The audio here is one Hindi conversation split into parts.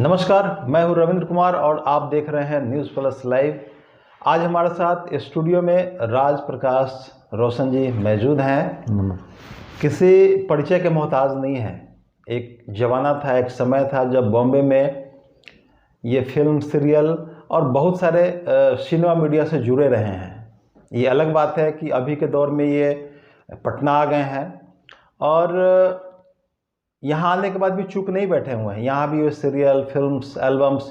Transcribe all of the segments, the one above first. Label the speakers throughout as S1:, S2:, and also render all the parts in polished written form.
S1: नमस्कार, मैं हूं रविंद्र कुमार और आप देख रहे हैं न्यूज़ प्लस लाइव। आज हमारे साथ स्टूडियो में राज प्रकाश रोशन जी मौजूद हैं। किसी परिचय के मोहताज नहीं हैं। एक ज़माना था, एक समय था जब बॉम्बे में ये फिल्म, सीरियल और बहुत सारे सिनेमा मीडिया से जुड़े रहे हैं। ये अलग बात है कि अभी के दौर में ये पटना आ गए हैं और यहाँ आने के बाद भी चुप नहीं बैठे हुए हैं। यहाँ भी वो सीरियल, फिल्म्स, एल्बम्स,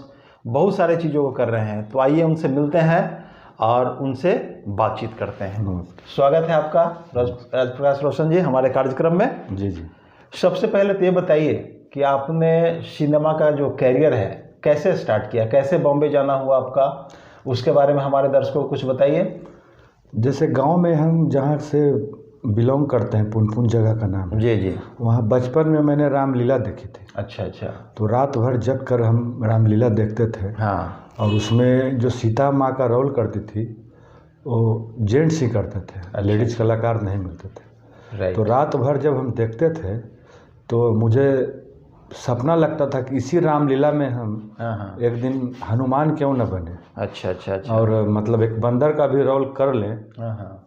S1: बहुत सारे चीज़ों को कर रहे हैं। तो आइए उनसे मिलते हैं और उनसे बातचीत करते हैं। स्वागत है आपका राज प्रकाश रोशन जी हमारे कार्यक्रम में।
S2: जी जी।
S1: सबसे पहले तो ये बताइए कि आपने सिनेमा का जो कैरियर है कैसे स्टार्ट किया, कैसे बॉम्बे जाना हुआ आपका, उसके बारे में हमारे दर्शकों को कुछ बताइए।
S2: जैसे गांव में हम जहाँ से बिलोंग करते हैं, पुनपुन जगह का नाम है।
S1: जी जी।
S2: वहाँ बचपन में मैंने रामलीला देखी थी।
S1: अच्छा अच्छा।
S2: तो रात भर जग कर हम रामलीला देखते थे।
S1: हाँ।
S2: और उसमें जो सीता माँ का रोल करती थी वो जेंट्स ही करते थे।
S1: अच्छा।
S2: लेडीज़ कलाकार नहीं मिलते थे।
S1: राइट।
S2: तो रात भर जब हम देखते थे तो मुझे सपना लगता था कि इसी रामलीला में हम एक दिन हनुमान क्यों न बने।
S1: अच्छा अच्छा अच्छा।
S2: और मतलब एक बंदर का भी रोल कर लें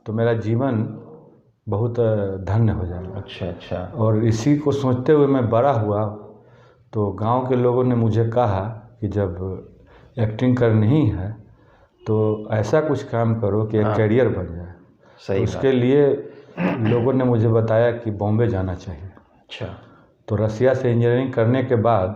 S2: तो मेरा जीवन बहुत धन्य हो जाएगा।
S1: अच्छा अच्छा।
S2: और इसी को सोचते हुए मैं बड़ा हुआ। तो गांव के लोगों ने मुझे कहा कि जब एक्टिंग करनी ही है तो ऐसा कुछ काम करो कि एक कैरियर बन जाए।
S1: सही।
S2: तो उसके लिए लोगों ने मुझे बताया कि बॉम्बे जाना चाहिए।
S1: अच्छा।
S2: तो रसिया से इंजीनियरिंग करने के बाद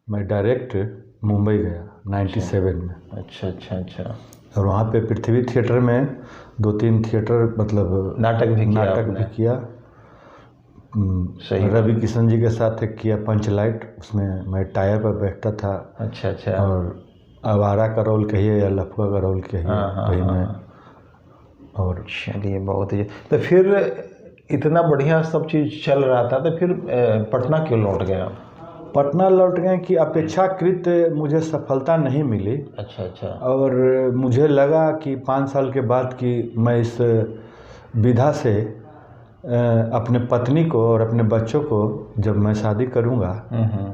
S2: मैं डायरेक्ट मुंबई गया 97 में।
S1: अच्छा अच्छा अच्छा।
S2: और वहाँ पे पृथ्वी थिएटर में 2-3 थिएटर मतलब
S1: नाटक भी
S2: किया।
S1: सही।
S2: रवि किशन जी के साथ एक किया पंचलाइट, उसमें मैं टायर पर बैठता था।
S1: अच्छा अच्छा।
S2: और आवारा का रोल कहिए या लफुआ का रोल कहिए वही मैं। और
S1: चलिए बहुत ही। तो फिर इतना बढ़िया सब चीज़ चल रहा था तो फिर पटना क्यों लौट गया?
S2: पटना लौट गए कि अपेक्षाकृत मुझे सफलता नहीं मिली।
S1: अच्छा अच्छा।
S2: और मुझे लगा कि 5 साल के बाद कि मैं इस विधा से अपने पत्नी को और अपने बच्चों को जब मैं शादी करूंगा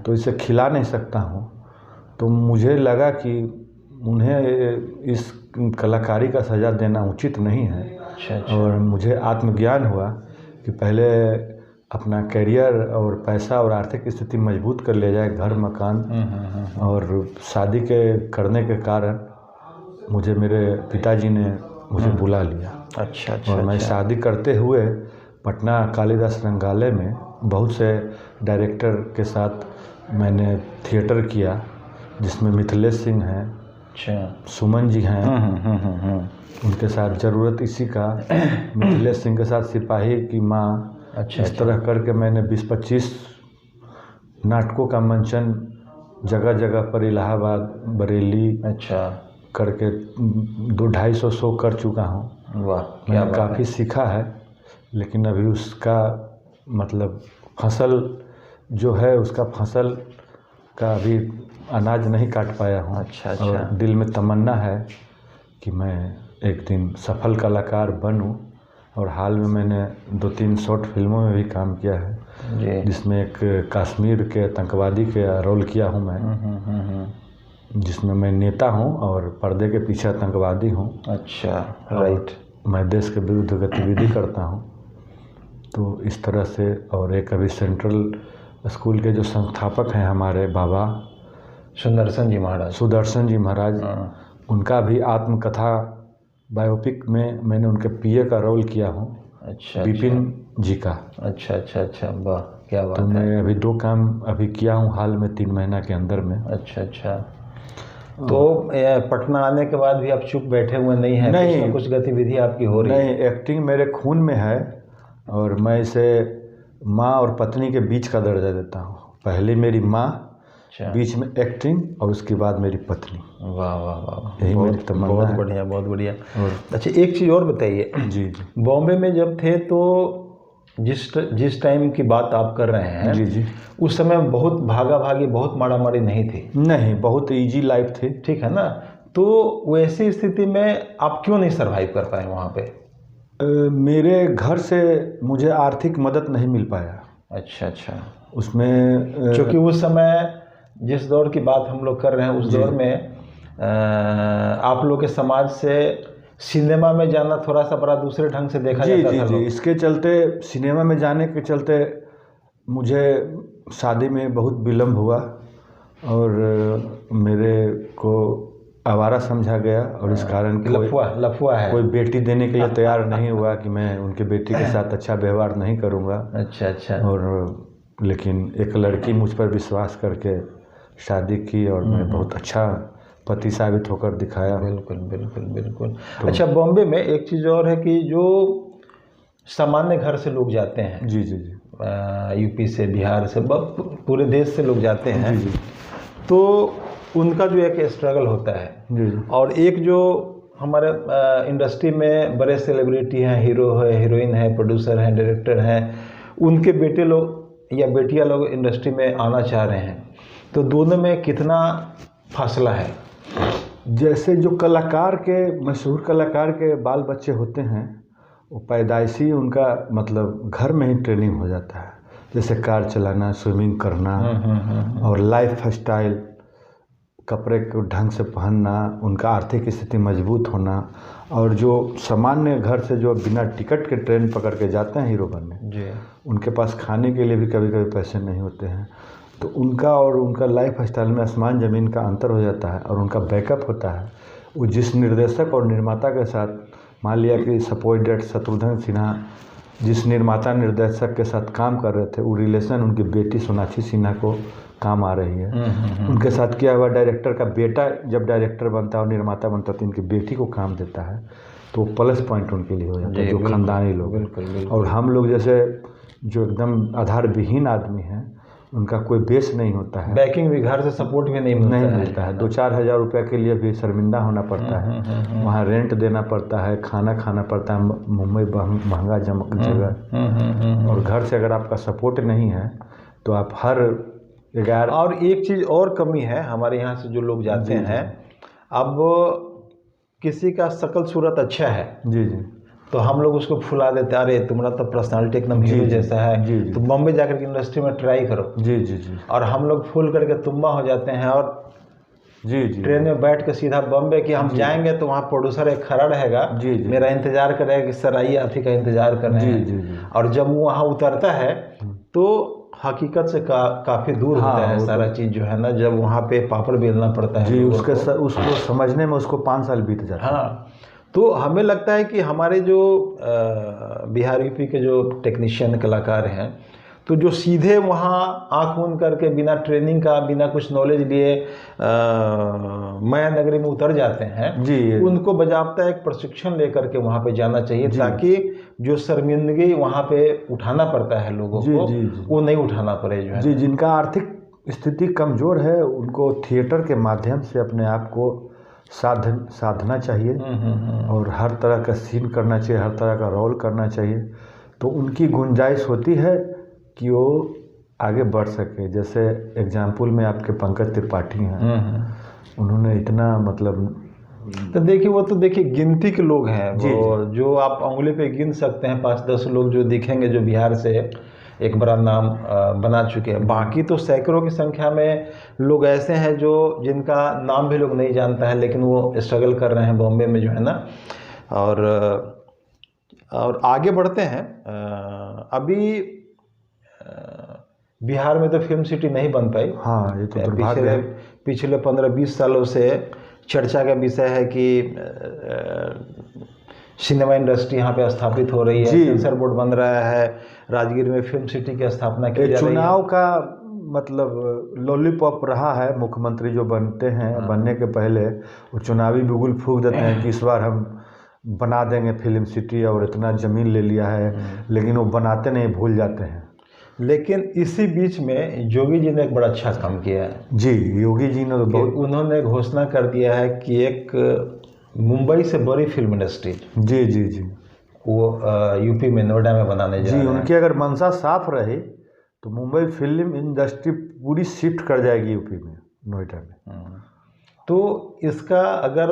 S2: तो इसे खिला नहीं सकता हूं। तो मुझे लगा कि उन्हें इस कलाकारी का सज़ा देना उचित नहीं है।
S1: अच्छा अच्छा।
S2: और मुझे आत्मज्ञान हुआ कि पहले अपना करियर और पैसा और आर्थिक स्थिति मजबूत कर ले जाए, घर मकान। और शादी के करने के कारण मुझे मेरे पिताजी ने मुझे बुला लिया।
S1: अच्छा अच्छा।
S2: और मैं शादी करते हुए पटना कालिदास रंगालय में बहुत से डायरेक्टर के साथ मैंने थिएटर किया, जिसमें मिथिलेश सिंह हैं,
S1: अच्छा,
S2: सुमन जी हैं। उनके साथ ज़रूरत इसी का, मिथिलेश सिंह के साथ सिपाही की माँ।
S1: अच्छा।
S2: इस तरह करके मैंने 20-25 नाटकों का मंचन जगह जगह पर, इलाहाबाद, बरेली,
S1: अच्छा,
S2: करके 200-250 शो कर चुका हूँ।
S1: वाह
S2: मैंने काफ़ी सीखा है। लेकिन अभी उसका मतलब फसल जो है, उसका फसल का अभी अनाज नहीं काट पाया हूँ।
S1: अच्छा अच्छा।
S2: और दिल में तमन्ना है कि मैं एक दिन सफल कलाकार बनूं। और हाल में मैंने 2-3 शॉर्ट फिल्मों में भी काम किया है
S1: जी।
S2: जिसमें एक कश्मीर के आतंकवादी के रोल किया हूँ मैं, जिसमें मैं नेता हूँ और पर्दे के पीछे आतंकवादी हूँ।
S1: अच्छा, राइट।
S2: मैं देश के विरुद्ध गतिविधि करता हूँ। तो इस तरह से। और एक अभी सेंट्रल स्कूल के जो संस्थापक हैं हमारे बाबा सुदर्शन जी महाराज, उनका भी आत्मकथा बायोपिक में मैंने उनके पीए का रोल किया हूँ।
S1: अच्छा।
S2: विपिन जी का।
S1: अच्छा अच्छा अच्छा, वाह क्या बात
S2: तो
S1: है।
S2: मैं अभी 2 काम अभी किया हूँ हाल में 3 महीना के अंदर में।
S1: अच्छा अच्छा। तो पटना आने के बाद भी आप चुप बैठे हुए नहीं हैं?
S2: नहीं,
S1: कुछ गतिविधि आपकी हो रही है?
S2: नहीं, एक्टिंग मेरे खून में है। और मैं इसे माँ और पत्नी के बीच का दर्जा देता हूँ। पहले मेरी माँ, बीच में एक्टिंग और उसके बाद मेरी पत्नी।
S1: वाह वाह वाह,
S2: यही मेरी तमन्ना है।
S1: बहुत बढ़िया, बहुत बढ़िया। अच्छा, एक चीज़ और बताइए।
S2: जी जी।
S1: बॉम्बे में जब थे तो जिस टाइम की बात आप कर रहे हैं,
S2: जी जी,
S1: उस समय बहुत भागा भागी, बहुत मारा मारी नहीं थी?
S2: नहीं, बहुत इजी लाइफ थी।
S1: ठीक है ना? तो वैसी स्थिति में आप क्यों नहीं सरवाइव कर पाए वहाँ पे?
S2: मेरे घर से मुझे आर्थिक मदद नहीं मिल पाया।
S1: अच्छा अच्छा।
S2: उसमें
S1: क्योंकि उस समय जिस दौर की बात हम लोग कर रहे हैं उस दौर में आप लोग के समाज से सिनेमा में जाना थोड़ा सा बड़ा दूसरे ढंग से देखा जाता था।
S2: जी, इसके चलते सिनेमा में जाने के चलते मुझे शादी में बहुत विलम्ब हुआ और मेरे को आवारा समझा गया और इस कारण
S1: लफुआ है,
S2: कोई बेटी देने के लिए तैयार नहीं हुआ कि मैं उनके बेटी के साथ अच्छा व्यवहार नहीं करूँगा।
S1: अच्छा।
S2: और लेकिन एक लड़की मुझ पर विश्वास करके शादी की और मैं बहुत अच्छा पति साबित होकर दिखाया।
S1: बिल्कुल। तो अच्छा, बॉम्बे में एक चीज़ और है कि जो सामान्य घर से लोग जाते हैं,
S2: जी,
S1: यूपी से, बिहार से, पूरे देश से लोग जाते हैं,
S2: जी,
S1: तो उनका जो एक स्ट्रगल होता है।
S2: जी।
S1: और एक जो हमारे इंडस्ट्री में बड़े सेलिब्रिटी हैं, हीरो है, हीरोइन है, प्रोड्यूसर हैं, डायरेक्टर हैं, उनके बेटे लोग या बेटियां लोग इंडस्ट्री में आना चाह रहे हैं, तो दोनों में कितना फासला है?
S2: जैसे जो कलाकार के, मशहूर कलाकार के बाल बच्चे होते हैं, वो पैदाइशी उनका मतलब घर में ही ट्रेनिंग हो जाता है, जैसे कार चलाना, स्विमिंग करना और लाइफ स्टाइल, कपड़े को ढंग से पहनना, उनका आर्थिक स्थिति मजबूत होना। और जो सामान्य घर से जो बिना टिकट के ट्रेन पकड़ के जाते हैं हीरो बनने, उनके पास खाने के लिए भी कभी कभी पैसे नहीं होते हैं, तो उनका और उनका लाइफ स्टाइल में आसमान ज़मीन का अंतर हो जाता है। और उनका बैकअप होता है, वो जिस निर्देशक और निर्माता के साथ, मान लिया कि सपोज डेट शत्रुघ्न सिन्हा जिस निर्माता निर्देशक के साथ काम कर रहे थे, वो रिलेशन उनकी बेटी सोनाक्षी सिन्हा को काम आ रही है। उनके साथ किया हुआ डायरेक्टर का बेटा जब डायरेक्टर बनता है और निर्माता बनता है तो इनकी बेटी को काम देता है, तो प्लस पॉइंट उनके लिए हो जाता है, जो खानदानी लोग। और हम लोग जैसे जो एकदम आधार विहीन आदमी हैं, उनका कोई बेस नहीं होता है,
S1: बैकिंग भी, घर से सपोर्ट भी नहीं मिलता है।
S2: 2-4 हज़ार रुपये के लिए भी शर्मिंदा होना पड़ता है, वहाँ रेंट देना पड़ता है, खाना खाना पड़ता है, मुंबई महंगा जगह, और घर से अगर आपका सपोर्ट नहीं है तो आप हर
S1: और एक चीज़ और कमी है हमारे यहाँ से जो लोग जाते हैं, अब किसी का शकल सूरत अच्छा है,
S2: जी,
S1: तो हम लोग उसको फुला देते हैं, अरे तुम्हारा तो पर्सनालिटी एकदम हीरो जैसा है, तुम बॉम्बे जाकर के इंडस्ट्री में ट्राई करो।
S2: जी।
S1: और हम लोग फुल करके तुम्बा हो जाते हैं और ट्रेन में बैठ के सीधा बॉम्बे कि हम जाएंगे तो वहाँ प्रोड्यूसर एक खड़ा रहेगा, मेरा इंतजार करेगा कि सर आइए, आप ही का इंतजार कर रहे हैं। और जब वो वहाँ उतरता है तो हकीकत से काफ़ी दूर होता है सारा चीज़ जो है ना, जब वहाँ पे पापड़ बेलना पड़ता है
S2: जी, उसको समझने में उसको 5 साल बीत जाते हैं।
S1: हाँ, तो हमें लगता है कि हमारे जो बिहार यूपी के जो टेक्नीशियन कलाकार हैं, तो जो सीधे वहाँ आँख मूंद करके बिना ट्रेनिंग का, बिना कुछ नॉलेज लिए माया नगरी में उतर जाते हैं
S2: जी,
S1: उनको बजाबता एक प्रशिक्षण लेकर के वहाँ पे जाना चाहिए, ताकि जो शर्मिंदगी वहाँ पे उठाना पड़ता है लोगों को, वो नहीं उठाना पड़े जो है।
S2: जी, जिनका आर्थिक स्थिति कमज़ोर है, उनको थिएटर के माध्यम से अपने आप को साधना चाहिए और हर तरह का सीन करना चाहिए, हर तरह का रोल करना चाहिए, तो उनकी गुंजाइश होती है कि वो आगे बढ़ सके। जैसे एग्जाम्पल में आपके पंकज त्रिपाठी हैं, उन्होंने इतना मतलब,
S1: तो देखिए वो तो देखिए गिनती के लोग हैं, वो जो आप उंगली पे गिन सकते हैं, 5-10 लोग जो दिखेंगे जो बिहार से एक बड़ा नाम बना चुके हैं। बाकी तो सैकड़ों की संख्या में लोग ऐसे हैं जो जिनका नाम भी लोग नहीं जानता है, लेकिन वो स्ट्रगल कर रहे हैं बॉम्बे में जो है ना। और आगे बढ़ते हैं, अभी बिहार में तो फिल्म सिटी नहीं बन पाई।
S2: हाँ, ये तो
S1: पिछले 15-20 सालों से चर्चा का विषय है कि सिनेमा इंडस्ट्री यहाँ पे स्थापित हो रही है, सेंसर बोर्ड बन रहा है, राजगीर में फिल्म सिटी की स्थापना की जा रही है।
S2: चुनाव का मतलब लॉलीपॉप रहा है, मुख्यमंत्री जो बनते हैं, बनने के पहले वो चुनावी बिगुल फूंक देते हैं कि इस बार हम बना देंगे फिल्म सिटी और इतना ज़मीन ले लिया है, लेकिन वो बनाते नहीं, भूल जाते हैं।
S1: लेकिन इसी बीच में योगी जी ने एक बड़ा अच्छा काम किया है।
S2: जी, योगी जी ने तो बहुत,
S1: उन्होंने घोषणा कर दिया है कि एक मुंबई से बड़ी फिल्म इंडस्ट्री
S2: जी
S1: वो यूपी में, नोएडा में बनाने जा रहे हैं।
S2: उनकी अगर मंशा साफ रहे तो मुंबई फिल्म इंडस्ट्री पूरी शिफ्ट कर जाएगी यूपी में, नोएडा में।
S1: तो इसका अगर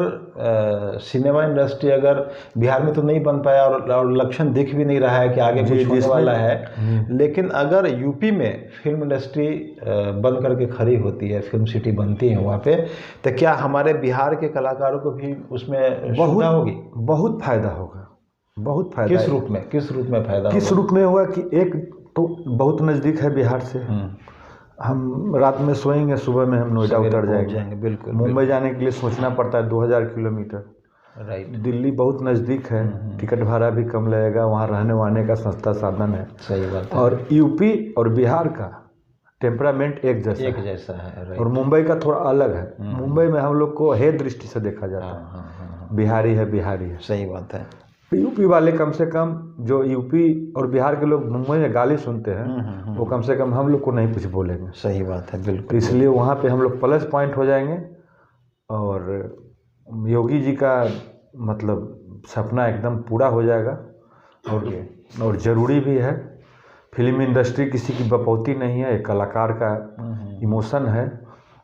S1: सिनेमा इंडस्ट्री अगर बिहार में तो नहीं बन पाया और लक्षण दिख भी नहीं रहा है कि आगे कुछ होने वाला है, लेकिन अगर यूपी में फिल्म इंडस्ट्री बन करके खड़ी होती है, फिल्म सिटी बनती है वहाँ पे, तो क्या हमारे बिहार के कलाकारों को भी उसमें सुविधा होगी?
S2: बहुत फायदा होगा, बहुत फायदा।
S1: किस रूप में, किस रूप में फायदा
S2: किस
S1: होगा?
S2: रूप में होगा कि एक तो बहुत नज़दीक है बिहार से, हम रात में सोएंगे, सुबह में हम नोएडा उतर जाएंगे।
S1: बिल्कुल।
S2: मुंबई जाने के लिए सोचना पड़ता है 2000 किलोमीटर।
S1: राइट।
S2: दिल्ली बहुत नज़दीक है, टिकट भाड़ा भी कम लगेगा, वहाँ रहने वहाने का सस्ता साधन है।
S1: सही बात है।
S2: और यूपी और बिहार का टेम्परामेंट एक जैसा
S1: है।
S2: और मुंबई का थोड़ा अलग है। मुंबई में हम लोग को हे दृष्टि से देखा जाता है, बिहारी है, बिहारी है।
S1: सही बात है।
S2: यूपी वाले कम से कम, जो यूपी और बिहार के लोग मुंबई में गाली सुनते हैं, वो कम से कम हम लोग को नहीं कुछ बोलेंगे।
S1: सही बात है, बिल्कुल।
S2: तो इसलिए वहाँ पे हम लोग प्लस पॉइंट हो जाएंगे। और योगी जी का मतलब सपना एकदम पूरा हो जाएगा। और ज़रूरी भी है। फिल्म इंडस्ट्री किसी की बपौती नहीं है, एक कलाकार का इमोशन है।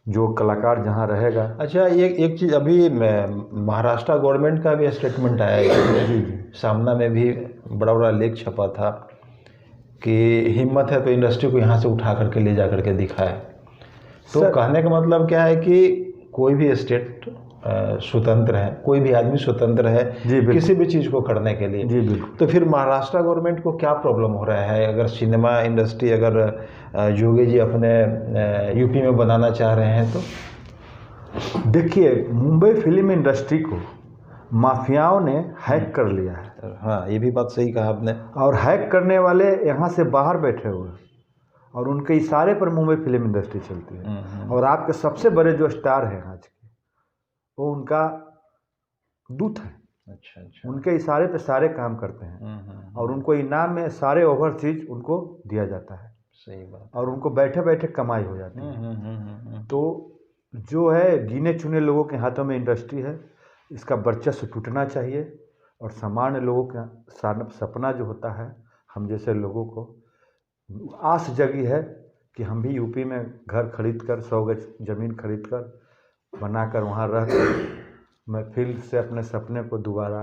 S2: जो कलाकार जहाँ रहेगा।
S1: अच्छा, एक चीज़, अभी महाराष्ट्र गवर्नमेंट का भी स्टेटमेंट आया है, सामना में भी बड़ा बड़ा लेख छपा था कि हिम्मत है तो इंडस्ट्री को यहाँ से उठा करके ले जा करके दिखाए। तो कहने का मतलब क्या है कि कोई भी स्टेट स्वतंत्र है, कोई भी आदमी स्वतंत्र है किसी भी चीज़ को करने के लिए।
S2: जी बिल्कुल।
S1: तो फिर महाराष्ट्र गवर्नमेंट को क्या प्रॉब्लम हो रहा है अगर सिनेमा इंडस्ट्री अगर योगी जी अपने यूपी में बनाना चाह रहे हैं तो?
S2: देखिए, मुंबई फिल्म इंडस्ट्री को माफियाओं ने हैक कर लिया है।
S1: हाँ, ये भी बात सही कहा आपने।
S2: और हैक करने वाले यहाँ से बाहर बैठे हुए हैं और उनके इशारे पर मुंबई फिल्म इंडस्ट्री चलती है। और आपके सबसे बड़े जो स्टार हैं आज के, वो उनका दूत है।
S1: अच्छा।
S2: उनके इशारे पे सारे काम करते हैं और उनको इनाम में सारे ओवरसीज उनको दिया जाता है।
S1: सही बात।
S2: और उनको बैठे बैठे कमाई हो जाती है। तो जो है, गिने चुने लोगों के हाथों में इंडस्ट्री है, इसका वर्चस्व टूटना चाहिए। और सामान्य लोगों का सपना जो होता है, हम जैसे लोगों को आस जगी है कि हम भी यूपी में घर खरीद कर, 100 गज ज़मीन खरीद कर बनाकर वहाँ रह कर मैं फिर से अपने सपने को दोबारा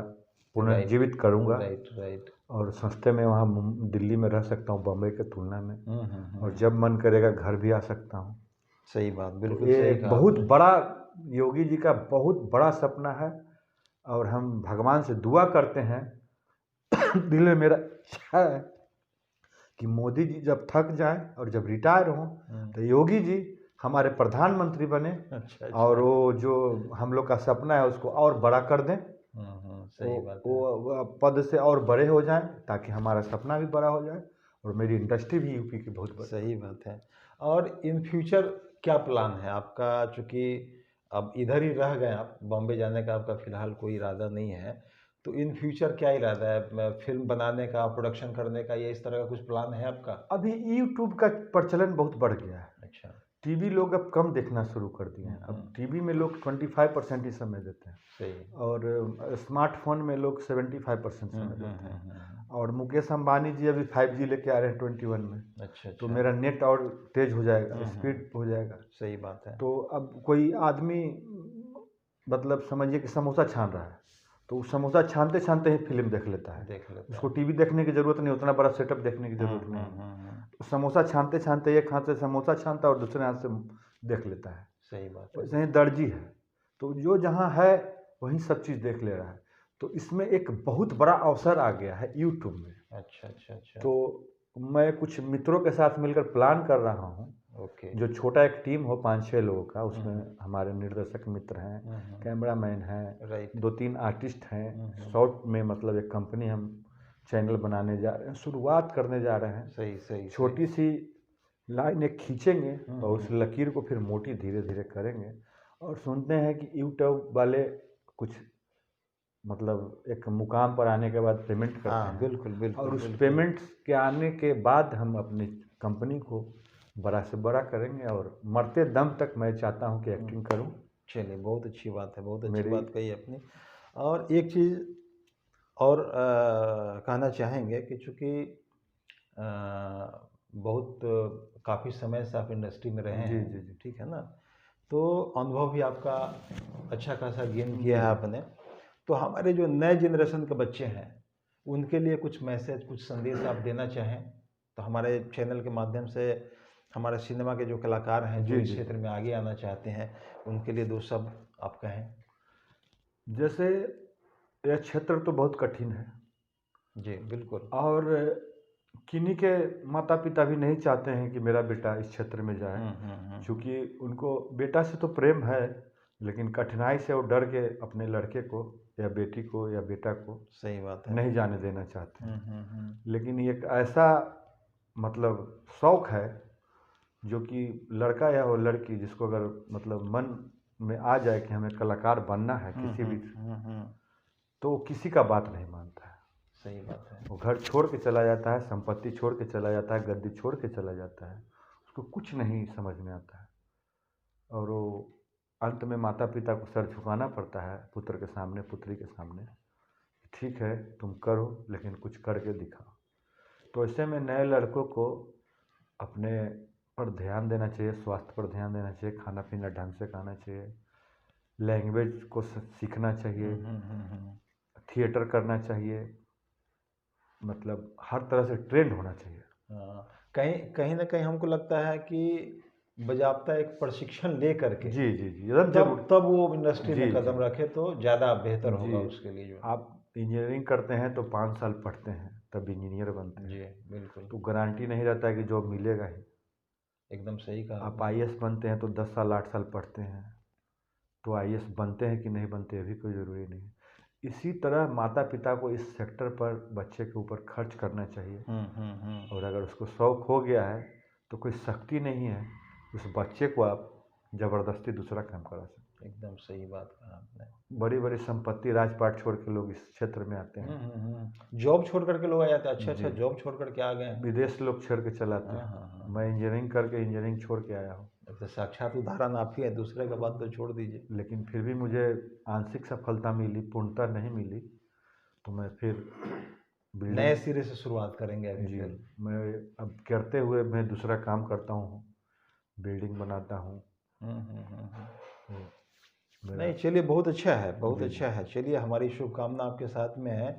S2: पुनर्जीवित करूँगा।
S1: राइट।
S2: और सस्ते में वहाँ दिल्ली में रह सकता हूँ, बम्बई के तुलना में। और जब मन करेगा घर भी आ सकता हूँ।
S1: सही बात, बिल्कुल
S2: ये
S1: सही कहा।
S2: बहुत बड़ा योगी जी का बहुत बड़ा सपना है और हम भगवान से दुआ करते हैं। दिल में मेरा इच्छा है कि मोदी जी जब थक जाएं और जब रिटायर हों तो योगी जी हमारे प्रधानमंत्री बने। अच्छा। और वो जो हम लोग का सपना है उसको और बड़ा कर दें।
S1: सही बात है।
S2: वो पद से और बड़े हो जाएं ताकि हमारा सपना भी बड़ा हो जाए और मेरी इंडस्ट्री भी यूपी की बहुत बड़ी।
S1: सही बात है। और इन फ्यूचर क्या प्लान है आपका? चूँकि अब इधर ही रह गए आप, बॉम्बे जाने का आपका फ़िलहाल कोई इरादा नहीं है, तो इन फ्यूचर क्या इरादा है? फिल्म बनाने का, प्रोडक्शन करने का, या इस तरह का कुछ प्लान है आपका?
S2: अभी यूट्यूब का प्रचलन बहुत बढ़ गया है।
S1: अच्छा।
S2: टीवी लोग अब कम देखना शुरू कर दिए हैं। अब टीवी में लोग 25% ही समय देते हैं।
S1: सही।
S2: और स्मार्टफोन में लोग 75% समय देते हैं। और मुकेश अंबानी जी अभी 5G लेके आ रहे हैं 21 में।
S1: अच्छा।
S2: तो मेरा नेट और तेज हो जाएगा, स्पीड हो जाएगा।
S1: सही बात है।
S2: तो अब कोई आदमी मतलब समझिए कि समोसा छान रहा है, तो उस समोसा छानते छानते ही फिल्म देख लेता है। उसको टीवी देखने की ज़रूरत नहीं, उतना बड़ा सेटअप देखने की ज़रूरत नहीं। समोसा छानते छानते एक हाथ से समोसा छानता और दूसरे हाथ से देख लेता है।
S1: सही बात है।
S2: वैसे ही दर्जी है, तो जो जहाँ है वहीं सब चीज़ देख ले रहा है। तो इसमें एक बहुत बड़ा अवसर आ गया है यूट्यूब में।
S1: अच्छा।
S2: तो मैं कुछ मित्रों के साथ मिलकर प्लान कर रहा हूँ।
S1: ओके।
S2: जो छोटा एक टीम हो 5-6 लोगों का, उसमें हमारे निर्देशक मित्र हैं, कैमरामैन हैं, 2-3 आर्टिस्ट हैं। शॉर्ट में मतलब एक कंपनी हम चैनल बनाने जा रहे हैं, शुरुआत करने जा रहे हैं।
S1: सही।
S2: छोटी सी लाइन एक खींचेंगे और उस लकीर को फिर मोटी धीरे धीरे करेंगे। और सुनते हैं कि यूट्यूब वाले कुछ मतलब एक मुकाम पर आने के बाद पेमेंट करते हैं।
S1: बिल्कुल।
S2: और उस पेमेंट के आने के बाद हम अपनी कंपनी को बड़ा से बड़ा करेंगे और मरते दम तक मैं चाहता हूं कि एक्टिंग करूं।
S1: चलिए, बहुत अच्छी बात है, बहुत अच्छी बात कही आपने। और एक चीज़ और कहना चाहेंगे कि चूँकि बहुत काफ़ी समय से आप इंडस्ट्री में रहे हैं। जी, ठीक है ना? तो अनुभव भी आपका अच्छा खासा गेन किया है आपने। तो हमारे जो नए जनरेशन के बच्चे हैं उनके लिए कुछ मैसेज, कुछ संदेश आप देना चाहें तो हमारे चैनल के माध्यम से हमारे सिनेमा के जो कलाकार हैं जो
S2: जी,
S1: इस
S2: जी।
S1: क्षेत्र में आगे आना चाहते हैं उनके लिए दो शब्द आप कहें।
S2: जैसे यह क्षेत्र तो बहुत कठिन है
S1: जी बिल्कुल।
S2: और किन्हीं के माता पिता भी नहीं चाहते हैं कि मेरा बेटा इस क्षेत्र में जाए, क्योंकि उनको बेटा से तो प्रेम है लेकिन कठिनाई से वो डर के अपने लड़के को या बेटी को या बेटा को
S1: सही बात है।
S2: नहीं जाने देना चाहते हैं। लेकिन ये एक ऐसा मतलब शौक है जो कि लड़का या वो लड़की जिसको अगर मतलब मन में आ जाए कि हमें कलाकार बनना है किसी भी, तो वो किसी का बात नहीं मानता है।
S1: सही बात है।
S2: वो घर छोड़ के चला जाता है, संपत्ति छोड़ के चला जाता है, गद्दी छोड़ के चला जाता है, उसको कुछ नहीं समझ में आता है और वो अंत में माता पिता को सर झुकाना पड़ता है पुत्र के सामने, पुत्री के सामने। ठीक है तुम करो लेकिन कुछ करके दिखाओ। तो ऐसे में नए लड़कों को अपने पर ध्यान देना चाहिए, स्वास्थ्य पर ध्यान देना चाहिए, खाना पीना ढंग से खाना चाहिए, लैंग्वेज को सीखना चाहिए, थिएटर करना चाहिए, मतलब हर तरह से ट्रेंड होना चाहिए।
S1: कहीं कहीं ना कहीं हमको लगता है कि बजाबता एक प्रशिक्षण ले करके
S2: जी जी जी एकदम जरूर
S1: तब वो इंडस्ट्री में
S2: जी,
S1: कदम
S2: जी।
S1: रखे तो ज़्यादा बेहतर होगा
S2: जी
S1: उसके लिए जो।
S2: आप इंजीनियरिंग करते हैं तो 5 साल पढ़ते हैं तब इंजीनियर बनते हैं।
S1: जी बिल्कुल।
S2: तो गारंटी नहीं रहता है कि जॉब मिलेगा ही।
S1: एकदम सही कहा
S2: आप
S1: आपने।
S2: आईएएस बनते हैं तो 10 साल 8 साल पढ़ते हैं, तो आईएएस बनते हैं कि नहीं बनते अभी कोई ज़रूरी नहीं है। इसी तरह माता पिता को इस सेक्टर पर बच्चे के ऊपर खर्च करना चाहिए और अगर उसको शौक हो गया है तो कोई सख्ती नहीं है, उस बच्चे को आप ज़बरदस्ती दूसरा काम करा सकते हैं।
S1: एकदम सही बात कहा आपने।
S2: बड़ी बड़ी संपत्ति राजपाट छोड़ के लोग इस क्षेत्र में आते हैं।
S1: जॉब छोड़ करके लोग आ जाते हैं। अच्छा
S2: जी।
S1: जॉब छोड़ करके आ गए हैं।
S2: विदेश लोग छोड़ के चलाते हैं। मैं इंजीनियरिंग करके इंजीनियरिंग छोड़ के आया हूँ,
S1: तो साक्षात उदाहरण आप ही है, दूसरे का बात तो छोड़ दीजिए।
S2: लेकिन फिर भी मुझे आंशिक सफलता मिली, पूर्णता नहीं मिली, तो मैं फिर
S1: नए
S2: बिल्डिंग
S1: सिरे से शुरुआत करेंगे अभी
S2: जी
S1: फिर।
S2: मैं अब करते हुए मैं दूसरा काम करता हूँ, बिल्डिंग बनाता हूँ। तो मेरा
S1: नहीं चलिए बहुत अच्छा है, बहुत
S2: जी,
S1: अच्छा है। चलिए हमारी शुभकामना आपके साथ में है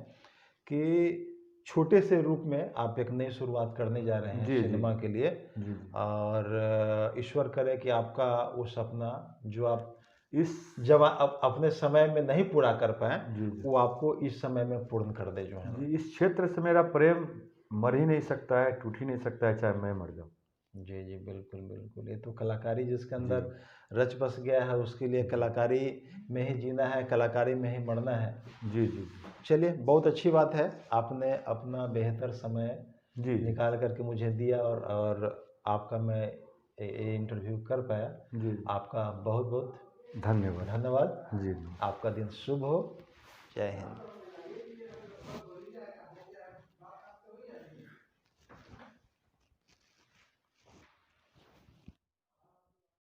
S1: कि छोटे से रूप में आप एक नई शुरुआत करने जा रहे हैं
S2: जी, जी।
S1: सिनेमा के लिए।
S2: जी, जी।
S1: और ईश्वर करे कि आपका वो सपना जो आप
S2: इस
S1: जब आप अपने समय में नहीं पूरा कर पाए
S2: जी, जी।
S1: वो आपको इस समय में पूर्ण कर दे जो है ना।
S2: जी, इस क्षेत्र से मेरा प्रेम मर ही नहीं सकता है, टूट ही नहीं सकता है, चाहे मैं मर जाऊँ।
S1: जी जी बिल्कुल बिल्कुल। ये तो कलाकारी जिसके अंदर रच बस गया है उसके लिए कलाकारी में ही जीना है, कलाकारी में ही मरना है।
S2: जी, जी।
S1: चलिए बहुत अच्छी बात है, आपने अपना बेहतर समय
S2: जी, जी।
S1: निकाल करके मुझे दिया और आपका मैं ये इंटरव्यू कर पाया।
S2: जी।
S1: आपका बहुत बहुत
S2: धन्यवाद।
S1: धन्यवाद।
S2: जी, जी।
S1: आपका दिन शुभ हो। जय हिंद।